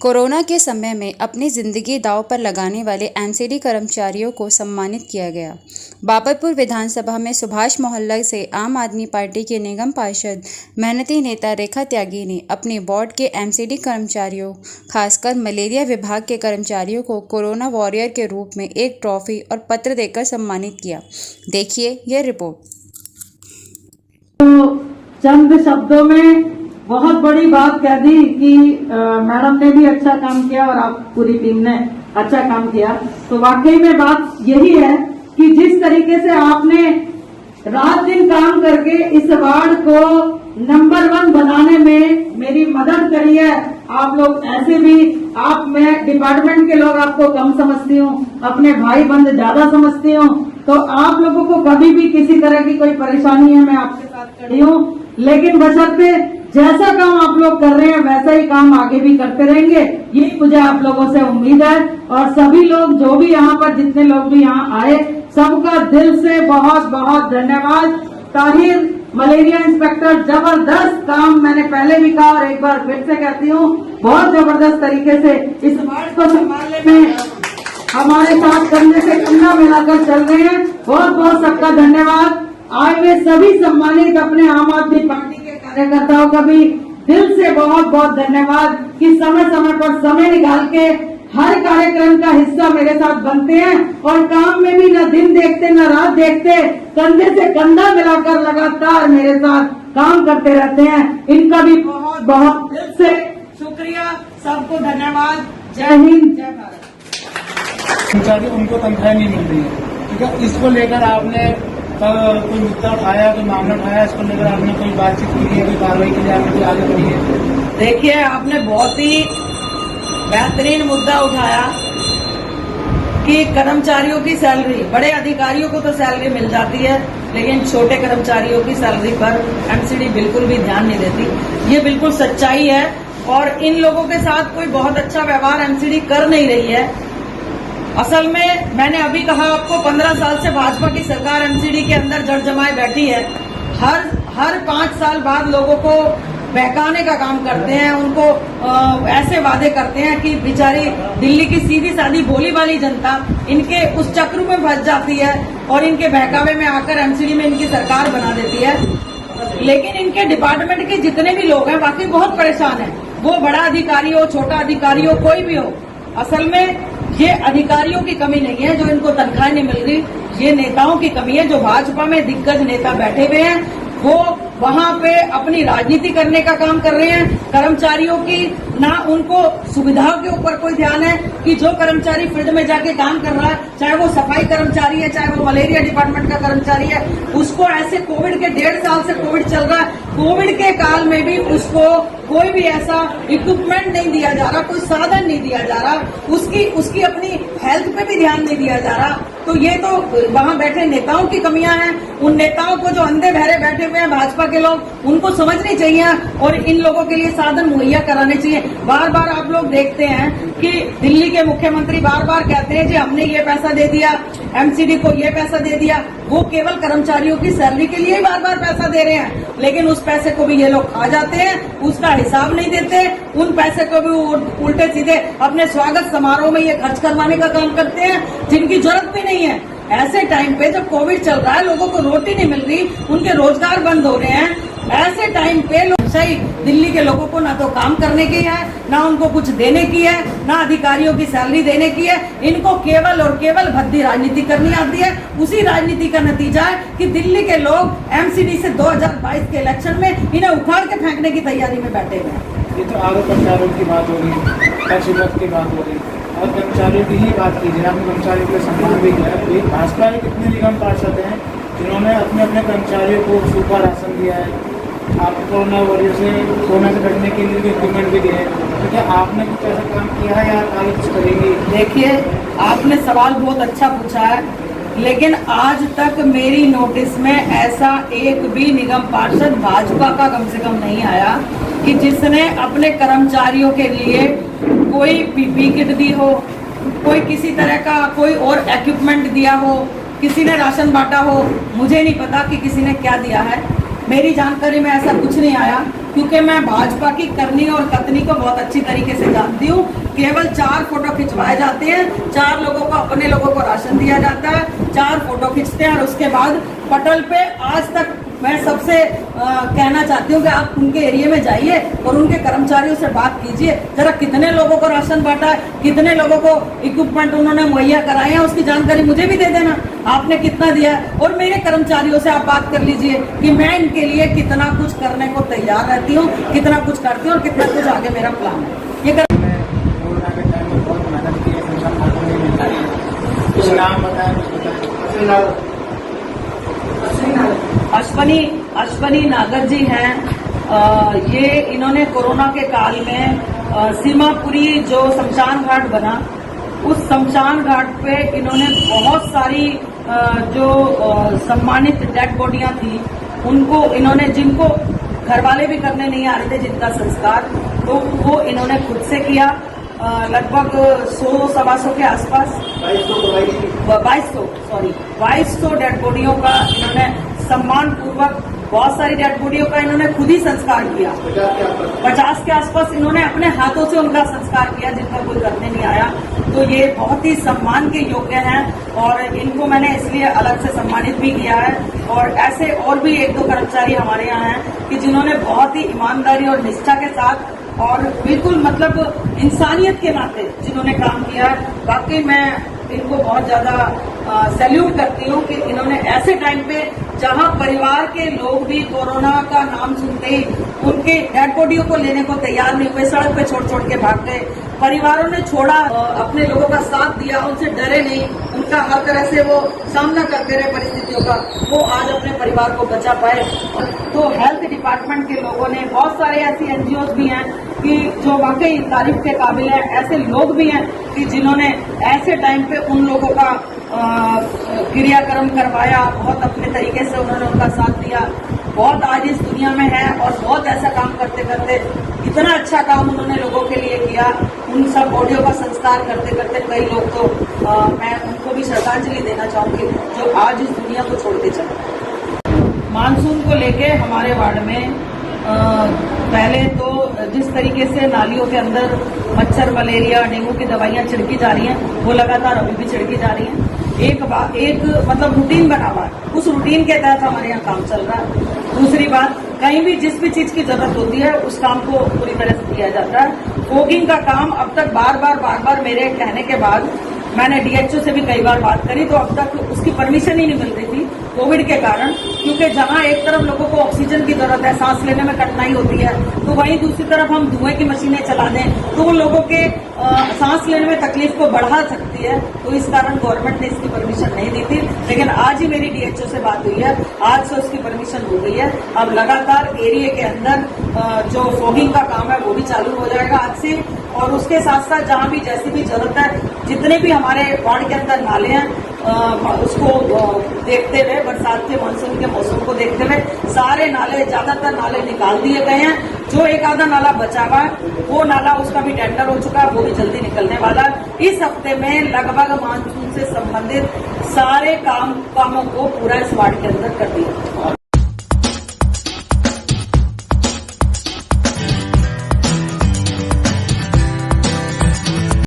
Corona के समय में अपनी ज़िंदगी दांव पर लगाने वाले एमसीडी कर्मचारियों को सम्मानित किया गया। बाबरपुर विधानसभा में सुभाष मोहल्ला से आम आदमी पार्टी के निगम पार्षद मेहनती नेता रेखा त्यागी ने अपने वार्ड के एमसीडी कर्मचारियों, खासकर मलेरिया विभाग के कर्मचारियों को कोरोना वॉरियर के रूप में एक ट्रॉफी और पत्र देकर सम्मानित किया। देखिए यह रिपोर्ट। तो चंद शब्दों में बहुत बड़ी बात कह दी कि मैडम ने भी अच्छा काम किया और आप पूरी टीम ने अच्छा काम किया। तो वाकई में बात यही है कि जिस तरीके से आपने रात दिन काम करके इस वार्ड को नंबर 1 बनाने में मेरी मदद करी है। आप लोग ऐसे भी मैं डिपार्टमेंट के लोग आपको कम समझती हूँ, अपने भाई बंद ज्यादा समझती हूँ। तो आप लोगों को कभी भी किसी तरह की कोई परेशानी है, मैं आपके साथ खड़ी हूँ। लेकिन बशर्ते जैसा काम आप लोग कर रहे हैं वैसा ही काम आगे भी करते रहेंगे, ये मुझे आप लोगों से उम्मीद है। और सभी लोग जो भी यहाँ पर जितने लोग भी यहाँ आए, सबका दिल से बहुत बहुत धन्यवाद। ताहिर मलेरिया इंस्पेक्टर जबरदस्त काम, मैंने पहले भी कहा और एक बार फिर से कहती हूँ, बहुत जबरदस्त तरीके से इस वार्ड को संभालने में हमारे साथ करने से कंधा मिलाकर चल रहे हैं। बहुत बहुत सबका धन्यवाद। आज वे सभी सम्मानित अपने आम आदमी पार्टी के कार्यकर्ताओं का भी दिल से बहुत बहुत धन्यवाद कि समय समय पर समय निकाल के हर कार्यक्रम का हिस्सा मेरे साथ बनते हैं और काम में भी न दिन देखते न रात देखते, कंधे से कंधा मिलाकर लगातार मेरे साथ काम करते रहते हैं। इनका भी बहुत बहुत दिल से शुक्रिया, सबको धन्यवाद। जय हिंद, जय भारत। उनको तनख्वाह नहीं मिल रही है, ठीक है। इसको लेकर आपने कोई मुद्दा उठाया, कोई मामला उठाया, इसको लेकर आपने कोई बातचीत की है, कोई कार्रवाई के लिए आपने कोई आगे बढ़ी है? देखिए, आपने बहुत ही बेहतरीन मुद्दा उठाया कि कर्मचारियों की सैलरी, बड़े अधिकारियों को तो सैलरी मिल जाती है लेकिन छोटे कर्मचारियों की सैलरी पर एमसीडी बिल्कुल भी ध्यान नहीं देती। ये बिल्कुल सच्चाई है और इन लोगों के साथ कोई बहुत अच्छा व्यवहार एमसीडी कर नहीं रही है। असल में मैंने अभी कहा आपको, 15 साल से भाजपा की सरकार एमसीडी के अंदर जड़ जमाए बैठी है। हर 5 साल बाद लोगों को बहकाने का काम करते हैं, उनको ऐसे वादे करते हैं कि बेचारी दिल्ली की सीधी सादी भोली वाली जनता इनके उस चक्र में फंस जाती है और इनके बहकावे में आकर एमसीडी में इनकी सरकार बना देती है। लेकिन इनके डिपार्टमेंट के जितने भी लोग हैं वाकई बहुत परेशान हैं, वो बड़ा अधिकारी हो, छोटा अधिकारी हो, कोई भी हो। असल में ये अधिकारियों की कमी नहीं है जो इनको तनख्वाह नहीं मिल रही, ये नेताओं की कमी है। जो भाजपा में दिग्गज नेता बैठे हुए हैं वो वहां पे अपनी राजनीति करने का काम कर रहे हैं। कर्मचारियों की ना उनको सुविधाओं के ऊपर कोई ध्यान है कि जो कर्मचारी फील्ड में जाके काम कर रहा है, चाहे वो सफाई कर्मचारी है, चाहे वो मलेरिया डिपार्टमेंट का कर्मचारी है, उसको ऐसे कोविड के 1.5 साल से कोविड चल रहा है, कोविड के काल में भी उसको कोई भी ऐसा इक्विपमेंट नहीं दिया जा रहा, कोई साधन नहीं दिया जा रहा, उसकी अपनी हेल्थ पे भी ध्यान नहीं दिया जा रहा। तो ये तो वहां बैठे नेताओं की कमियां हैं। उन नेताओं को जो अंधे बहरे बैठे हुए हैं भाजपा के लोग, उनको समझनी चाहिए और इन लोगों के लिए साधन मुहैया कराने चाहिए। बार बार आप लोग देखते हैं कि दिल्ली के मुख्यमंत्री बार बार कहते हैं कि हमने ये पैसा दे दिया, एमसीडी को ये पैसा दे दिया। वो केवल कर्मचारियों की सैलरी के लिए ही बार बार पैसा दे रहे हैं, लेकिन उस पैसे को भी ये लोग खा जाते हैं, उसका हिसाब नहीं देते। उन पैसे को भी उल्टे सीधे अपने स्वागत समारोह में ये खर्च करवाने का काम करते हैं जिनकी जरूरत भी नहीं है। ऐसे टाइम पे जब कोविड चल रहा है, लोगों को रोटी नहीं मिल रही, उनके रोजगार बंद हो रहे हैं, ऐसे टाइम पे सही दिल्ली के लोगों को ना तो काम करने की है, ना उनको कुछ देने की है, ना अधिकारियों की सैलरी देने की है। इनको केवल और केवल भद्दी राजनीति करनी आती है। उसी राजनीति का नतीजा है कि दिल्ली के लोग एमसीडी से 2022 के इलेक्शन में इन्हें उखाड़ के फेंकने की तैयारी में बैठे हुए हैं। ये तो आरोप प्रत्यारोप की बात हो रही है, पक्ष विपक्ष की बात हो रही है और कर्मचारियों की ही बात कीजिए। आपने कर्मचारियों के सम्मान भी किया। भाजपा के कितने निगम पार्षद हैं जिन्होंने अपने अपने कर्मचारियों को सूखा राशन दिया है, आप कोरोना वॉरियर से बचने के लिए इक्विपमेंट भी दिए, तो क्या आपने कुछ ऐसा काम किया है या आगे कुछ करेंगे? देखिए, आपने सवाल बहुत अच्छा पूछा है, लेकिन आज तक मेरी नोटिस में ऐसा एक भी निगम पार्षद भाजपा का कम से कम नहीं आया कि जिसने अपने कर्मचारियों के लिए कोई पीपी किट दी हो, कोई किसी तरह का कोई और इक्विपमेंट दिया हो, किसी ने राशन बांटा हो। मुझे नहीं पता कि किसी ने क्या दिया है, मेरी जानकारी में ऐसा कुछ नहीं आया। क्योंकि मैं भाजपा की करनी और कतनी को बहुत अच्छी तरीके से जानती हूँ। केवल 4 फोटो खिंचवाए जाते हैं, 4 लोगों को, अपने लोगों को राशन दिया जाता है, 4 फोटो खींचते हैं और उसके बाद पटल पे आज तक मैं सबसे कहना चाहती हूँ कि आप उनके एरिया में जाइए और उनके कर्मचारियों से बात कीजिए, जरा कितने लोगों को राशन बांटा है, कितने लोगों को इक्विपमेंट उन्होंने मुहैया कराए हैं, उसकी जानकारी मुझे भी दे देना, आपने कितना दिया है। और मेरे कर्मचारियों से आप बात कर लीजिए कि मैं इनके लिए कितना कुछ करने को तैयार रहती हूँ, कितना कुछ करती हूँ और कितना कुछ आगे मेरा प्लान है। ये कोरोना के टाइम में बहुत मेहनत की है, पेंशन खाते नहीं मिल रही है। कुछ नाम बताएं। अश्वनी नागर जी हैं। ये इन्होंने कोरोना के काल में सीमापुरी जो शमशान घाट बना, उस शमशान घाट पे इन्होंने बहुत सारी जो सम्मानित डेड बॉडियां थी उनको इन्होंने, जिनको घर वाले भी करने नहीं आ रहे थे जिनका संस्कार, तो वो इन्होंने खुद से किया। लगभग 100-125 के आसपास 2200 डेड बॉडियों का इन्होंने सम्मान पूर्वक, बहुत सारी डेड बॉडियों का इन्होंने खुद ही संस्कार किया। 50 के आसपास इन्होंने अपने हाथों से उनका संस्कार किया, जिनका कोई करने नहीं आया। तो ये बहुत ही सम्मान के योग्य हैं और इनको मैंने इसलिए अलग से सम्मानित भी किया है। और ऐसे और भी 1-2 कर्मचारी हमारे यहाँ हैं कि जिन्होंने बहुत ही ईमानदारी और निष्ठा के साथ और बिल्कुल मतलब इंसानियत के नाते जिन्होंने काम किया है। वाकई मैं इनको बहुत ज्यादा सैल्यूट करती हूँ कि इन्होंने ऐसे टाइम पे, जहां परिवार के लोग भी कोरोना का नाम सुनते ही उनके डेड बॉडियों को लेने को तैयार नहीं हुए, सड़क पे छोड़ के भाग गए, परिवारों ने छोड़ा, अपने लोगों का साथ दिया, उनसे डरे नहीं, उनका हर तरह से वो सामना करते रहे परिस्थितियों का, वो आज अपने परिवार को बचा पाए। तो हेल्थ डिपार्टमेंट के लोगों ने, बहुत सारे ऐसी एनजीओ भी हैं कि जो वाकई तारीफ के काबिल है, ऐसे लोग भी हैं कि जिन्होंने ऐसे टाइम पे उन लोगों का क्रियाक्रम करवाया, बहुत अपने तरीके से उन्होंने उनका साथ दिया। बहुत आज इस दुनिया में है और बहुत ऐसा काम करते करते इतना अच्छा काम उन्होंने लोगों के लिए किया। उन सब बॉडियों का संस्कार करते करते कई लोग तो मैं उनको भी श्रद्धांजलि देना चाहूंगी जो आज इस दुनिया को छोड़ के चले। मानसून को लेके हमारे वार्ड में पहले तो जिस तरीके से नालियों के अंदर मच्छर, मलेरिया, डेंगू की दवाइयां छिड़की जा रही हैं, वो लगातार अभी भी छिड़की जा रही हैं। एक मतलब रूटीन बना हुआ है, उस रूटीन के तहत हमारे यहाँ काम चल रहा है। दूसरी बात, कहीं भी जिस भी चीज की जरूरत होती है उस काम को पूरी तरह से किया जाता है। फोगिंग का काम अब तक बार बार मेरे कहने के बाद मैंने डीएचओ से भी कई बार बात करी, तो अब तक उसकी परमिशन ही नहीं मिल रही थी कोविड के कारण, क्योंकि जहां एक तरफ लोगों को ऑक्सीजन की जरूरत है, सांस लेने में कठिनाई होती है, तो वहीं दूसरी तरफ हम धुएं की मशीनें चला दें तो वो लोगों के सांस लेने में तकलीफ को बढ़ा सकती है। तो इस कारण गवर्नमेंट ने इसकी परमिशन नहीं दी थी, लेकिन आज ही मेरी डीएचओ से बात हुई है, आज से उसकी परमिशन हो गई है। अब लगातार एरिया के अंदर जो फॉगिंग का काम है वो भी चालू हो जाएगा आज से। और उसके साथ साथ जहां भी जैसी भी जरूरत है, जितने भी हमारे वार्ड के अंदर नाले हैं उसको देखते हुए, बरसात के मानसून के मौसम को देखते हुए सारे नाले, ज्यादातर नाले निकाल दिए गए हैं। जो एक आधा नाला बचा हुआ है वो नाला, उसका भी टेंडर हो चुका है, वो भी जल्दी निकलने वाला है। इस हफ्ते में लगभग मानसून से संबंधित सारे कामों को पूरा इस वार्ड के अंदर कर दिया।